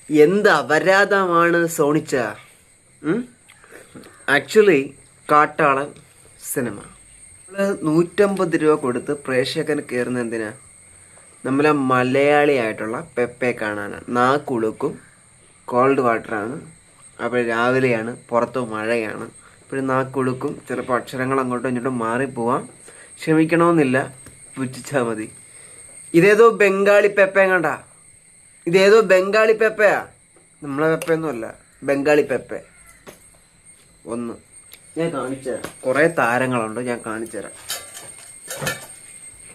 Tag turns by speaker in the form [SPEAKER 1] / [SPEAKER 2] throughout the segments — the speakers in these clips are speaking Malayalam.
[SPEAKER 1] എന്ത് അപരാധമാണ് സോണിച്ച. ആക്ച്വലി കാട്ടാളൻ സിനിമ നമ്മൾ 150 രൂപ കൊടുത്ത് പ്രേക്ഷകന് കയറുന്ന എന്തിനാ? നമ്മളെ മലയാളിയായിട്ടുള്ള പെപ്പെ കാണാനാണ്. നാക്കുളുക്കും, കോൾഡ് വാട്ടറാണ്, അപ്പോൾ രാവിലെയാണ്, പുറത്ത് മഴയാണ്, ഇപ്പോഴും നാക്കുളുക്കും, ചിലപ്പോൾ അക്ഷരങ്ങൾ അങ്ങോട്ടും ഇങ്ങോട്ടും മാറിപ്പോവാം. ക്ഷമിക്കണമെന്നില്ല, പുച്ഛിച്ചാൽ മതി. ഇതേതോ ബംഗാളി പെപ്പ കണ്ടാ, ഇതേതോ ബംഗാളി പെപ്പയാ, നമ്മളെ പെപ്പയൊന്നുമല്ല, ബംഗാളി പെപ്പ. ഒന്ന് ഞാൻ കാണിച്ചു തരാം. കുറേ താരങ്ങളുണ്ട്, ഞാൻ കാണിച്ചു തരാം.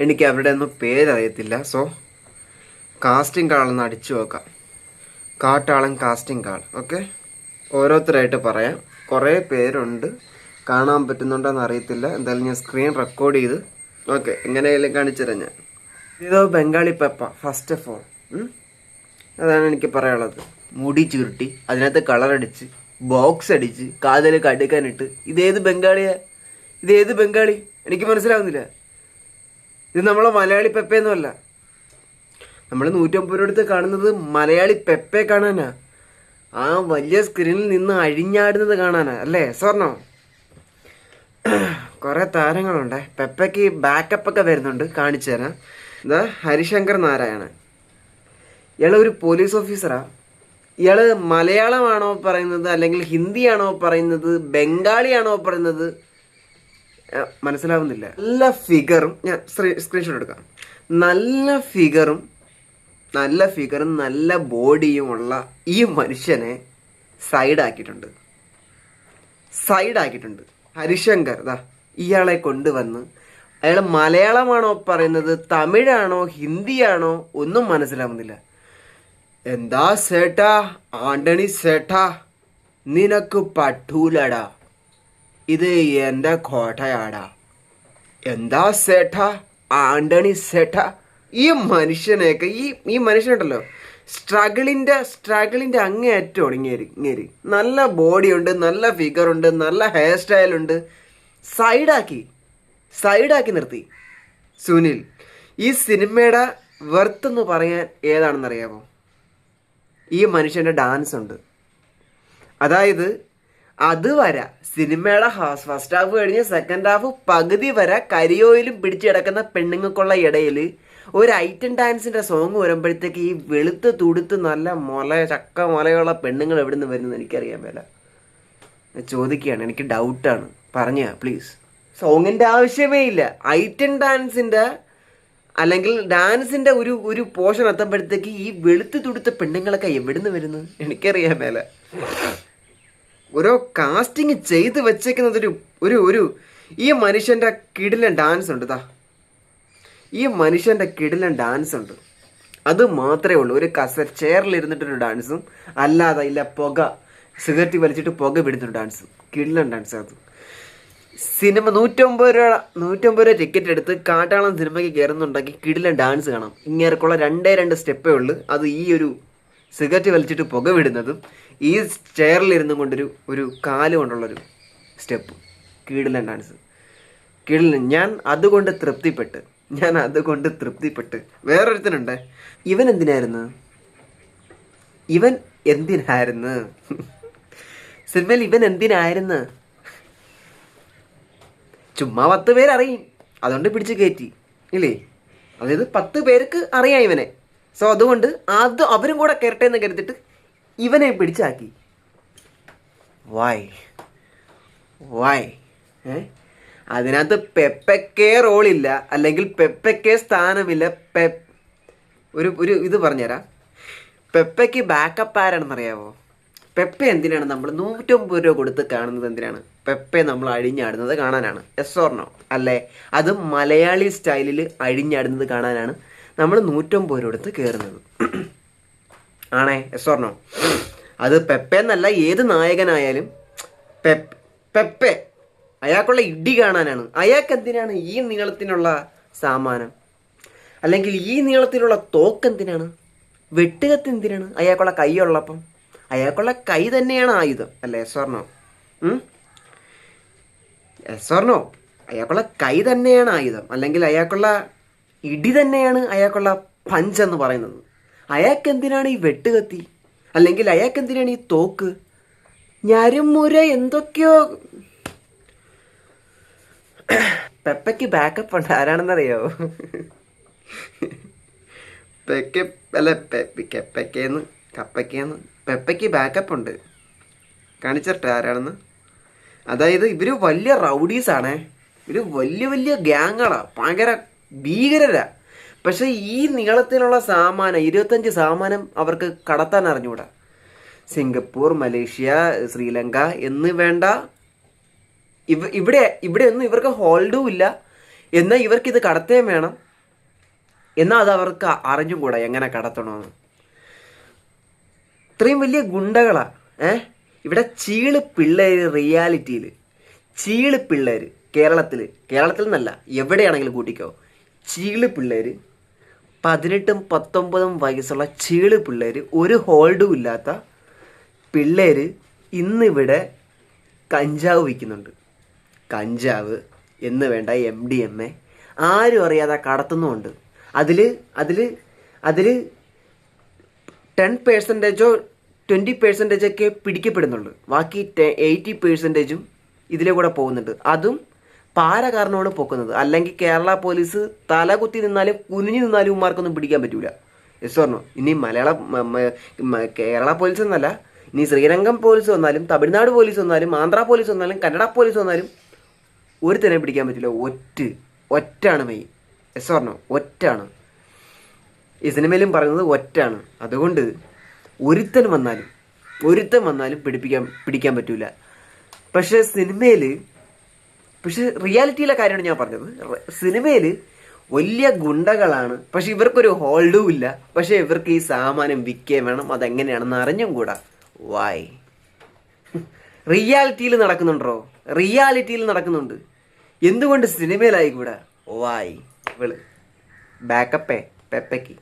[SPEAKER 1] എനിക്ക് അവരുടെ ഒന്നും പേരറിയത്തില്ല. സോ കാസ്റ്റിംഗ് കാളൊന്ന് അടിച്ചു നോക്കാം. കാട്ടാളൻ കാസ്റ്റിംഗ് കാൾ. ഓക്കെ, ഓരോരുത്തരായിട്ട് പറയാം. കുറേ പേരുണ്ട്, കാണാൻ പറ്റുന്നുണ്ടോയെന്ന് അറിയത്തില്ല. എന്തായാലും ഞാൻ സ്ക്രീൻ റെക്കോർഡ് ചെയ്ത് ഓക്കെ എങ്ങനെയായാലും കാണിച്ചു തരാം. ഞാൻ ഇതോ Bengali Peppa. First of all അതാണ് എനിക്ക് പറയാനുള്ളത്. മുടി ചുരുട്ടി അതിനകത്ത് കളറടിച്ച് ബോക്സ് അടിച്ച് കാതിൽ കടുക്കാനിട്ട് ഇതേത് ബംഗാളിയാ? ഇതേത് ബംഗാളി? എനിക്ക് മനസ്സിലാവുന്നില്ല. ഇത് നമ്മളെ മലയാളി പെപ്പയൊന്നുമല്ല. നമ്മൾ 150 രൂപ എടുത്ത് കാണുന്നത് മലയാളി പെപ്പയെ കാണാനാ, ആ വലിയ സ്ക്രീനിൽ നിന്ന് അഴിഞ്ഞാടുന്നത് കാണാനാ അല്ലേ സ്വർണ്ണോ? കുറേ താരങ്ങളുണ്ട്. പെപ്പയ്ക്ക് ബാക്കപ്പ് ഒക്കെ വരുന്നുണ്ട്, കാണിച്ചു തരാം. ഇതാ ഹരിശങ്കർ നാരായണൻ. ഇയാൾ ഒരു പോലീസ് ഓഫീസറാ. ഇയാൾ മലയാളമാണോ പറയുന്നത്, അല്ലെങ്കിൽ ഹിന്ദിയാണോ പറയുന്നത്, ബംഗാളിയാണോ പറയുന്നത്, മനസ്സിലാവുന്നില്ല. നല്ല ഫിഗറും, ഞാൻ സ്ക്രീൻഷോട്ട് എടുക്കാം. നല്ല ഫിഗറും നല്ല ബോഡിയുമുള്ള ഈ മനുഷ്യനെ സൈഡാക്കിയിട്ടുണ്ട്. ഹരിശങ്കർ ദാ ഇയാളെ കൊണ്ടുവന്ന് അയാൾ മലയാളമാണോ പറയുന്നത്, തമിഴാണോ ഹിന്ദിയാണോ ഒന്നും മനസ്സിലാവുന്നില്ല. എന്താ സേട്ടാ, ആന്റണി സേട്ടാ, നിനക്ക് പറ്റൂലടാ, ഇത് എൻ്റെ കോട്ടയാടാ. എന്താ സേട്ടാ, ആന്റണി സേട്ടാ. ഈ മനുഷ്യനെയൊക്കെ ഈ മനുഷ്യനുണ്ടല്ലോ, സ്ട്രഗിളിൻ്റെ അങ്ങേയറ്റമാണ് ഇങ്ങേരി. നല്ല ബോഡിയുണ്ട്, നല്ല ഫിഗറുണ്ട്, നല്ല ഹെയർ സ്റ്റൈലുണ്ട്. സൈഡാക്കി നിർത്തി. സുനിൽ, ഈ സിനിമയുടെ വെർത്ത് എന്ന് പറയാൻ ഏതാണെന്നറിയാമോ? ഈ മനുഷ്യൻ്റെ ഡാൻസ് ഉണ്ട്. അതായത് അതുവരെ സിനിമയുടെ ഫസ്റ്റ് ഹാഫ് കഴിഞ്ഞ് സെക്കൻഡ് ഹാഫ് പകുതി വരെ കരിയോയിലും പിടിച്ചു കിടക്കുന്ന പെണ്ണുങ്ങൾക്കുള്ള ഇടയിൽ ഒരു ഐറ്റം ഡാൻസിൻ്റെ സോങ് വരുമ്പോഴത്തേക്ക് ഈ വെളുത്ത് തുടുത്ത് നല്ല ചക്ക മുലയുള്ള പെണ്ണുങ്ങൾ എവിടെ നിന്ന് വരുന്നത് എനിക്കറിയാൻ മേല. ചോദിക്കുകയാണ്, എനിക്ക് ഡൗട്ടാണ്, പറഞ്ഞാ പ്ലീസ്. സോങ്ങിൻ്റെ ആവശ്യമേ ഇല്ല. ഐറ്റം ഡാൻസിൻ്റെ അല്ലെങ്കിൽ ഡാൻസിൻ്റെ ഒരു പോർഷൻ എത്തുമ്പോഴത്തേക്ക് ഈ വെളുത്ത് തുടുത്ത പെണ്ണുങ്ങളൊക്കെ എവിടെ നിന്ന് വരുന്നത് എനിക്കറിയാൻ മേല. ഓരോ കാസ്റ്റിംഗ് ചെയ്ത് വെച്ചേക്കുന്നത് ഒരു ഈ മനുഷ്യൻ്റെ കിടിലൻ ഡാൻസ് ഉണ്ട്. ഈ മനുഷ്യൻ്റെ കിടിലൻ ഡാൻസ് ഉണ്ട്. അത് മാത്രമേ ഉള്ളൂ. ഒരു ചെയറിലിരുന്നിട്ടൊരു ഡാൻസും അല്ലാതെ ഇല്ല സിഗരറ്റ് വലിച്ചിട്ട് പുക വിടുന്നൊരു ഡാൻസും. കിടിലൻ ഡാൻസ് അത്. സിനിമ 150 രൂപ ടിക്കറ്റ് എടുത്ത് കാട്ടാളൻ സിനിമയ്ക്ക് കയറുന്നുണ്ടെങ്കിൽ കിടിലൻ ഡാൻസ് കാണാം. ഇങ്ങേർക്കുള്ള 2 സ്റ്റെപ്പേ ഉള്ളൂ. അത് ഈ ഒരു സിഗരറ്റ് വലിച്ചിട്ട് പുക വിടുന്നതും ഈ ചെയറിലിരുന്നും കൊണ്ടൊരു കാല് കൊണ്ടുള്ളൊരു സ്റ്റെപ്പും. കിടിലൻ ഡാൻസ്, കിടിലൻ. ഞാൻ അതുകൊണ്ട് തൃപ്തിപ്പെട്ട്. വേറൊരുത്തനുണ്ട്, ഇവൻ എന്തിനായിരുന്നു സിനിമയിൽ ഇവൻ എന്തിനായിരുന്നു? ചുമ്മാ 10 പേര് അറിയും, അതുകൊണ്ട് പിടിച്ച് കയറ്റി ഇല്ലേ? അതായത് 10 പേർക്ക് അറിയാം ഇവനെ. സോ അതുകൊണ്ട് അവരും കൂടെ കയറട്ടെ എന്ന് കരുതിട്ട് ഇവനെ പിടിച്ചാക്കി. വായ് അതിനകത്ത് പെപ്പയ്ക്കേ റോളില്ല, അല്ലെങ്കിൽ പെപ്പയ്ക്കേ സ്ഥാനമില്ല. ഒരു ഇത് പറഞ്ഞുതരാം. പെപ്പയ്ക്ക് ബാക്കപ്പ് ആരാണെന്നറിയാമോ? പെപ്പ എന്തിനാണ് നമ്മൾ 150 രൂപ കൊടുത്ത് കാണുന്നത്? എന്തിനാണ്? പെപ്പെ നമ്മൾ അഴിഞ്ഞാടുന്നത് കാണാനാണ്. Yes or no? അല്ലേ? അത് മലയാളി സ്റ്റൈലിൽ അഴിഞ്ഞാടുന്നത് കാണാനാണ് നമ്മൾ 150 രൂപ കൊടുത്ത് കയറുന്നത്. ആണേ? Yes or no? അത് പെപ്പെ എന്നല്ല, ഏത് നായകനായാലും പെപ്പെ അയാൾക്കുള്ള ഇടി കാണാനാണ്. അയാൾക്ക് എന്തിനാണ് ഈ നീളത്തിനുള്ള സാമാനം? അല്ലെങ്കിൽ ഈ നീളത്തിലുള്ള തോക്കെന്തിനാണ്? വെട്ടുകത്ത് എന്തിനാണ്? അയാൾക്കുള്ള കൈയുള്ളപ്പം അയാൾക്കുള്ള കൈ തന്നെയാണ് ആയുധം. അല്ലേ? S or no? അയാൾക്കുള്ള കൈ തന്നെയാണ് ആയുധം, അല്ലെങ്കിൽ അയാൾക്കുള്ള ഇടി തന്നെയാണ് അയാൾക്കുള്ള പഞ്ച് എന്ന് പറയുന്നത്. അയാൾക്ക് എന്തിനാണ് ഈ വെട്ടുകത്തി? അല്ലെങ്കിൽ അയാൾക്ക് എന്തിനാണ് ഈ തോക്ക്? ഞരുമുര എന്തൊക്കെയോ. പെപ്പയ്ക്ക് ബാക്കപ്പ് ഉണ്ട്. ആരാണെന്നറിയോ? പെക്ക് അല്ല പെപ്പയ്ക്കേന്ന് കപ്പയ്ക്കേന്ന് പെപ്പയ്ക്ക് ബാക്കപ്പ് ഉണ്ട്. കാണിച്ചിട്ടെ ആരാണെന്ന്. അതായത് ഇവര് വലിയ റൗഡീസാണേ. ഇവര് വലിയ വലിയ ഗ്യാങ്ങാണ്, ഭയങ്കര ഭീകരരാ. പക്ഷെ ഈ നീളത്തിലുള്ള സാമാനം 25 സാമാനം അവർക്ക് കടത്താൻ അറിഞ്ഞുകൂടാ. സിംഗപ്പൂർ, മലേഷ്യ, ശ്രീലങ്ക എന്ന് വേണ്ട, ഇവിടെ ഒന്നും ഇവർക്ക് ഹോൾഡും ഇല്ല. എന്നാൽ ഇവർക്കിത് കടത്തേം വേണം. എന്നാൽ അത് അവർക്ക് അറിഞ്ഞും കൂടാ എങ്ങനെ കടത്തണമെന്ന്. ഇത്രയും വലിയ ഗുണ്ടകളാ. ഇവിടെ ചീള് പിള്ളേര്, റിയാലിറ്റിയിൽ ചീള് പിള്ളേര് കേരളത്തിൽ നിന്നല്ല എവിടെയാണെങ്കിലും കൂട്ടിക്കോ. ചീള് പിള്ളേര് 18-19 വയസ്സുള്ള ചീള് പിള്ളേര്, ഒരു ഹോൾഡും ഇല്ലാത്ത പിള്ളേര് ഇന്നിവിടെ കഞ്ചാവ് വിൽക്കുന്നുണ്ട്. കഞ്ചാവ് എന്ന് വേണ്ട MDMA ആരും അറിയാതെ കടത്തുന്നുമുണ്ട്. അതിൽ 10%, 20% ഒക്കെ പിടിക്കപ്പെടുന്നുള്ളൂ. ബാക്കി 80% ഇതിലെ കൂടെ പോകുന്നുണ്ട്. അതും പാര കാരണമാണ് പൊക്കുന്നത്. അല്ലെങ്കിൽ കേരള പോലീസ് തലകുത്തി നിന്നാലും കുനിഞ്ഞു നിന്നാലും ഉമ്മാർക്കൊന്നും പിടിക്കാൻ പറ്റൂല. യെസ് പറഞ്ഞോ. ഇനി കേരള പോലീസ് എന്നല്ല, ഇനി ശ്രീരംഗം പോലീസ് വന്നാലും, തമിഴ്നാട് പോലീസ് വന്നാലും, ആന്ധ്ര പോലീസ് വന്നാലും, കന്നഡ പോലീസ് വന്നാലും ഒരുത്തനെ പിടിക്കാൻ പറ്റില്ല. ഒറ്റാണ് മെയിൻ. യെസ് പറഞ്ഞോ, ഒറ്റാണ്. ഈ സിനിമയിലും പറയുന്നത് ഒറ്റാണ്. അതുകൊണ്ട് ഒരുത്തൻ വന്നാലും പിടിക്കാൻ പറ്റൂല. പക്ഷെ റിയാലിറ്റിയിലെ കാര്യമാണ് ഞാൻ പറഞ്ഞത്. സിനിമയിൽ വലിയ ഗുണ്ടകളാണ്, പക്ഷെ ഇവർക്കൊരു ഹോൾഡും ഇല്ല. പക്ഷെ ഇവർക്ക് ഈ സാമാനം വിൽക്കേ വേണം. അതെങ്ങനെയാണെന്ന് അറിഞ്ഞും കൂടാ. വായ്. റിയാലിറ്റിയിൽ നടക്കുന്നുണ്ട്. എന്തുകൊണ്ട് സിനിമയിലായിക്കൂടാ? വായ്. ഇവള് ബാക്കപ്പേ പെപ്പയ്ക്ക്.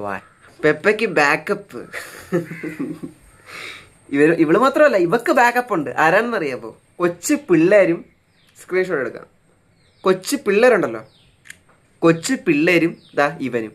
[SPEAKER 1] വായ്. പെപ്പയ്ക്ക് ബാക്കപ്പ്. ഇവള് മാത്രമല്ല, ഇവക്ക് ബാക്കപ്പ് ഉണ്ട്. ആരാണെന്നറിയാമോ? കൊച്ചു പിള്ളേരും. സ്ക്രീൻഷോട്ട് എടുക്കാം. കൊച്ചു പിള്ളേരുണ്ടല്ലോ, കൊച്ചു പിള്ളേരും ഇവനും.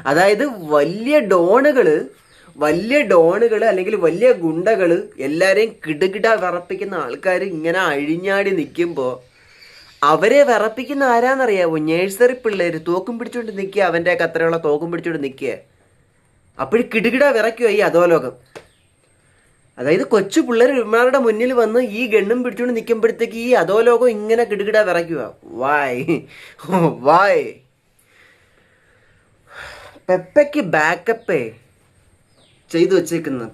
[SPEAKER 1] അതായത് വലിയ ഡോണുകള് അല്ലെങ്കിൽ വലിയ ഗുണ്ടകള് എല്ലാരെയും കിടുകിട വിറപ്പിക്കുന്ന ആൾക്കാർ ഇങ്ങനെ അഴിഞ്ഞാടി നിൽക്കുമ്പോൾ അവരെ വിറപ്പിക്കുന്ന ആരാന്നറിയാവോ? നേഴ്സറി പിള്ളേര് തോക്കും പിടിച്ചോണ്ട് നിൽക്കുക. അവൻ്റെ അത്രയുള്ള തോക്കും പിടിച്ചോണ്ട് നിൽക്കുക. അപ്പോഴും കിടുകിട വിറയ്ക്കുക ഈ അധോലോകം. അതായത് കൊച്ചു പിള്ളേർ ഇവന്മാരുടെ മുന്നിൽ വന്ന് ഈ ഗണ്ണും പിടിച്ചുകൊണ്ട് നിൽക്കുമ്പോഴത്തേക്ക് ഈ അധോലോകം ഇങ്ങനെ കിടുകിട വിറയ്ക്കുക. വായ്. പെപ്പയ്ക്ക് ബാക്കപ്പ് ചെയ്തു വെച്ചേക്കുന്നു.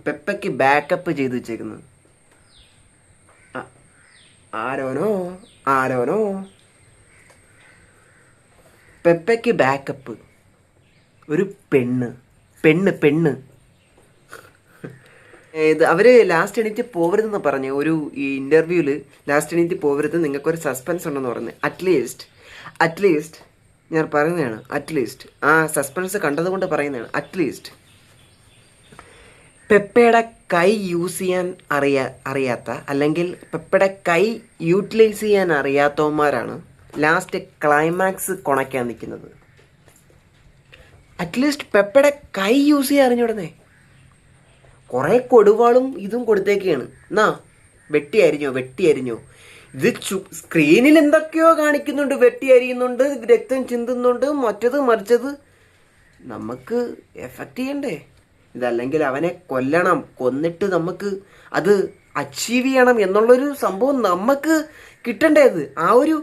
[SPEAKER 1] ആരോനോ പെപ്പയ്ക്ക് ബാക്കപ്പ്. ഒരു പെണ്ണ്. അവര് ലാസ്റ്റ് എണീറ്റ് പോകരുതെന്ന് പറഞ്ഞു. ഒരു ഈ ഇന്റർവ്യൂവിൽ ലാസ്റ്റ് എണീറ്റ് പോകരുത്, നിങ്ങൾക്കൊരു സസ്പെൻസ് ഉണ്ടെന്ന് പറഞ്ഞു. അറ്റ്ലീസ്റ്റ് ഞാൻ പറയുന്നതാണ്. അറ്റ്ലീസ്റ്റ് ആ സസ്പെൻസ് കണ്ടതുകൊണ്ട് പറയുന്നതാണ്. അറ്റ്ലീസ്റ്റ് പെപ്പയുടെ കൈ യൂസ് ചെയ്യാൻ അറിയാത്ത, അല്ലെങ്കിൽ പെപ്പയുടെ കൈ യൂട്ടിലൈസ് ചെയ്യാൻ അറിയാത്തവന്മാരാണ് ലാസ്റ്റ് ക്ലൈമാക്സ് കൊണയ്ക്കാൻ നിൽക്കുന്നത്. അറ്റ്ലീസ്റ്റ് പെപ്പയുടെ കൈ യൂസ് ചെയ്യാൻ അറിഞ്ഞുവിടുന്നേ. കുറേ കൊടുവാളും ഇതും കൊടുത്തേക്കാണ്. എന്നാ വെട്ടി അരിഞ്ഞോ. ഇത് സ്ക്രീനിൽ എന്തൊക്കെയോ കാണിക്കുന്നുണ്ട്. വെട്ടി അരിയുന്നുണ്ട്, രക്തം ചിന്തുന്നുണ്ട്, മറ്റത് മറിച്ചത്. നമുക്ക് എഫക്റ്റ് ചെയ്യണ്ടേ? ഇതല്ലെങ്കിൽ അവനെ കൊന്നിട്ട് നമുക്ക് അത് അച്ചീവ് ചെയ്യണം എന്നുള്ളൊരു സംഭവം നമുക്ക് കിട്ടണ്ടേത്. ആ ഒരു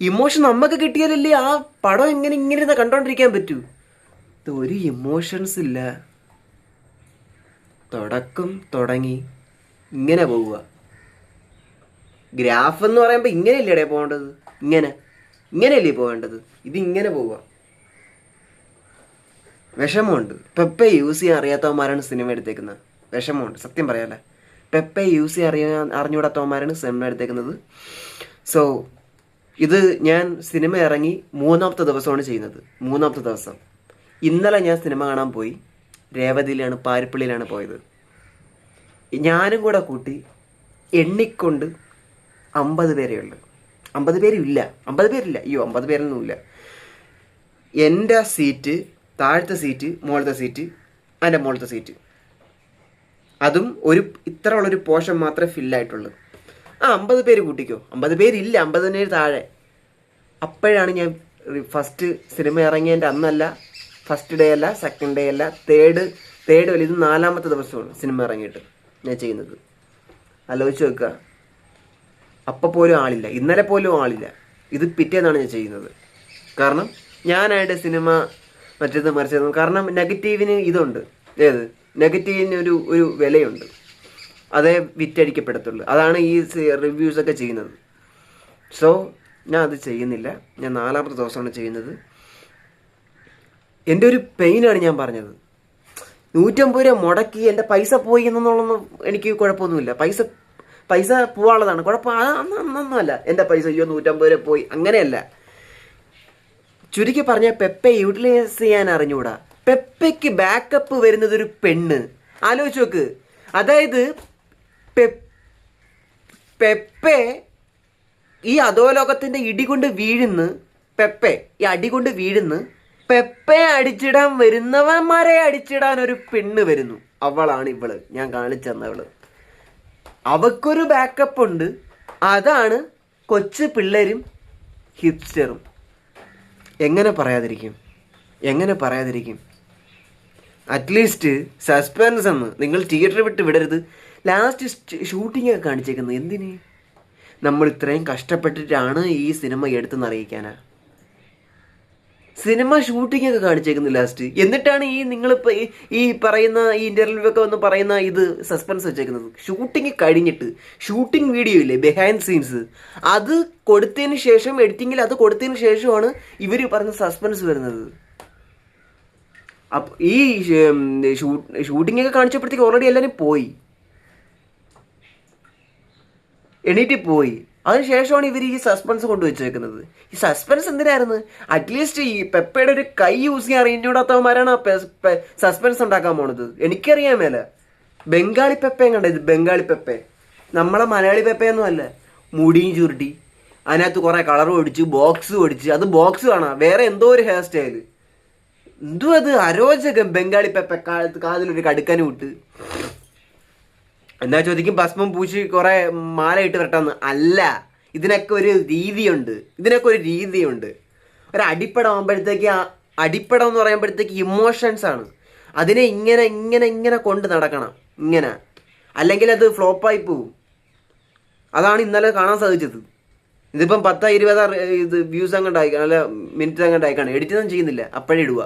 [SPEAKER 1] ഇമോഷൻ നമുക്ക് കിട്ടിയാലല്ലേ ആ പടം ഇങ്ങനെ കണ്ടോണ്ടിരിക്കാൻ പറ്റൂ. ഇത് ഒരു ഇമോഷൻസ് ഇല്ല. തുടങ്ങി ഇങ്ങനെ പോവുക. ഗ്രാഫ് എന്ന് പറയുമ്പോൾ ഇങ്ങനെയല്ലേ പോകേണ്ടത്? ഇങ്ങനെയല്ലേ പോകേണ്ടത്? ഇതിങ്ങനെ പോവുക. വിഷമമുണ്ട്. പെപ്പെ യൂസ് ചെയ്യാൻ അറിയാത്തവന്മാരാണ് സിനിമ എടുത്തേക്കുന്നത്. വിഷമമുണ്ട്, സത്യം പറയാല്ലേ. പെപ്പെ യൂസ് ചെയ്യാൻ അറിഞ്ഞുകൂടാത്തവന്മാരാണ് സിനിമ എടുത്തേക്കുന്നത്. സോ ഇത് ഞാൻ സിനിമ ഇറങ്ങി 3ാമത്തെ ദിവസമാണ് ചെയ്യുന്നത്. 3ാമത്തെ ദിവസം. ഇന്നലെ ഞാൻ സിനിമ കാണാൻ പോയി. രേവതിയിലാണ്, പാരിപ്പള്ളിയിലാണ് പോയത്. ഞാനും കൂടെ കൂട്ടി എണ്ണിക്കൊണ്ട് 50 പേരേ ഉള്ളു. 50 പേരില്ല. 50 പേരൊന്നുമില്ല. എൻ്റെ സീറ്റ്, താഴത്തെ സീറ്റ്, മുകളിലത്തെ സീറ്റ്, അതിൻ്റെ മുകളിലത്തെ സീറ്റ്, അതും ഇത്ര ഉള്ളൊരു പോർഷൻ മാത്രമേ ഫില്ലായിട്ടുള്ളൂ. 50 പേര് കൂട്ടിക്കോ, 50 പേരില്ല, 50 താഴെ. അപ്പോഴാണ് ഞാൻ ഫസ്റ്റ് സിനിമ ഇറങ്ങിയതിൻ്റെ അന്നല്ല, ഫസ്റ്റ് ഡേ അല്ല, സെക്കൻഡ് ഡേ അല്ല, തേർഡ് അല്ല, ഇത് 4ാമത്തെ ദിവസമാണ് സിനിമ ഇറങ്ങിയിട്ട് ഞാൻ ചെയ്യുന്നത്. ആലോചിച്ച് വെക്കുക. അപ്പം പോലും ആളില്ല, ഇന്നലെ പോലും ആളില്ല. ഇത് പിറ്റേന്നാണ് ഞാൻ ചെയ്യുന്നത്. കാരണം ഞാനായിട്ട് സിനിമ മറ്റേത് മറിച്ചത്, കാരണം നെഗറ്റീവിന് ഇതുണ്ട്. നെഗറ്റീവിന് ഒരു വിലയുണ്ട്, അതേ വിറ്റഴിക്കപ്പെടത്തുള്ളൂ. അതാണ് ഈ റിവ്യൂസൊക്കെ ചെയ്യുന്നത്. സോ ഞാൻ അത് ചെയ്യുന്നില്ല. ഞാൻ 4ാമത്തെ ദിവസമാണ് ചെയ്യുന്നത്. എൻ്റെ ഒരു പെയിനാണ് ഞാൻ പറഞ്ഞത്. 150 രൂപ മുടക്കി എൻ്റെ പൈസ പോയി എന്നുള്ളതൊന്നും എനിക്ക് കുഴപ്പമൊന്നുമില്ല. പൈസ പോവാനുള്ളതാണ് കുഴപ്പം. അതൊന്നല്ല എൻ്റെ പൈസ 150 രൂപ പോയി, അങ്ങനെയല്ല. ചുരുക്കി പറഞ്ഞാൽ പെപ്പെ യൂട്ടിലൈസ് ചെയ്യാൻ അറിഞ്ഞുകൂടാ. പെപ്പയ്ക്ക് ബാക്കപ്പ് വരുന്നത് ഒരു പെണ്ണ്. ആലോചിച്ച് നോക്ക്. അതായത് പെപ്പെ ഈ അധോലോകത്തിൻ്റെ ഇടികൊണ്ട് വീഴുന്ന്, ഈ അടികൊണ്ട് വീഴുന്ന് പെപ്പെ അടിച്ചിടാൻ വരുന്നവന്മാരെ അടിച്ചിടാൻ ഒരു പെണ്ണ് വരുന്നു. അവളാണ് ഇവള്, ഞാൻ കാണിച്ചു തന്നവള്. അവക്കൊരു ബാക്കപ്പ് ഉണ്ട്. അതാണ് കൊച്ചു പിള്ളേരും ഹിപ്സ്റ്ററും. എങ്ങനെ പറയാതിരിക്കും? അറ്റ്ലീസ്റ്റ് സസ്പെൻസ് എന്ന് നിങ്ങൾ തിയേറ്റർ വിട്ട് വിടരുത്. ലാസ്റ്റ് ഷൂട്ടിംഗ് ഒക്കെ കാണിച്ചേക്കുന്നത് എന്തിന്? നമ്മൾ ഇത്രയും കഷ്ടപ്പെട്ടിട്ടാണ് ഈ സിനിമ എടുത്തെന്ന് അറിയിക്കാനാ. സിനിമ ഷൂട്ടിംഗ് ഒക്കെ കാണിച്ചേക്കുന്നു ലാസ്റ്റ്. എന്നിട്ടാണ് നിങ്ങളിപ്പോൾ ഈ പറയുന്ന ഈ ഇൻ്റർവ്യൂ ഒക്കെ വന്ന് പറയുന്ന ഇത് സസ്പെൻസ് വെച്ചേക്കുന്നത്. ഷൂട്ടിംഗ് കഴിഞ്ഞിട്ട് ഷൂട്ടിംഗ് വീഡിയോ ഇല്ലേ, ബിഹൈൻഡ് സീൻസ്, അത് കൊടുത്തതിന് ശേഷം, എഡിറ്റിങ്ങിൽ അത് കൊടുത്തതിന് ശേഷമാണ് ഇവർ പറഞ്ഞ സസ്പെൻസ് വരുന്നത്. അപ്പോൾ ഈ ഷൂട്ടിംഗ് ഒക്കെ കാണിച്ചപ്പോഴത്തേക്ക് ഓൾറെഡി എല്ലാവരും എണീറ്റ് പോയി. അതിനുശേഷമാണ് ഇവർ ഈ സസ്പെൻസ് കൊണ്ടുവച്ചേക്കുന്നത്. ഈ സസ്പെൻസ് എന്തിനായിരുന്നു? അറ്റ്ലീസ്റ്റ് ഈ പെപ്പയുടെ ഒരു കൈ യൂസ് ചെയ്യാൻ അറിഞ്ഞൂടാത്തവന്മാരാണ് സസ്പെൻസ് ഉണ്ടാക്കാൻ പോണത്. എനിക്കറിയാൻ മേല. ബംഗാളി പെപ്പയും കണ്ടത്, ബംഗാളി പെപ്പെ, നമ്മളെ മലയാളി പെപ്പയൊന്നും അല്ല. മുടിയും ചുരുട്ടി അതിനകത്ത് കുറേ കളറും ഒടിച്ച് ബോക്സും ഒടിച്ച്, അത് ബോക്സ് കാണാം, വേറെ എന്തോ ഒരു ഹെയർ സ്റ്റൈല്. എന്തോ അത് അരോചകം. ബംഗാളി പെപ്പ കാതിലൊരു കടുക്കനും ഇട്ട്. എന്താ ചോദിക്കും, ഭസ്മം പൂശി കുറെ മാല ഇട്ട് വരട്ടെന്ന്. അല്ല, ഇതിനൊക്കെ ഒരു രീതിയുണ്ട്. ഒരു അടിപ്പടം ആകുമ്പോഴത്തേക്ക്, അടിപ്പടം എന്ന് പറയുമ്പോഴത്തേക്ക് ഇമോഷൻസ് ആണ്. അതിനെ ഇങ്ങനെ കൊണ്ട് നടക്കണം, ഇങ്ങനെ, അല്ലെങ്കിൽ അത് ഫ്ലോപ്പായി പോവും. അതാണ് ഇന്നലെ കാണാൻ സാധിച്ചത്. ഇതിപ്പം 10-20 ഇത് വ്യൂസ് അങ്ങോട്ട് അയക്കണം, അല്ല മിനിറ്റ് അങ്ങോട്ട് അയക്കണം. എഡിറ്റൊന്നും ചെയ്യുന്നില്ല, അപ്പോഴേ ഇടുക.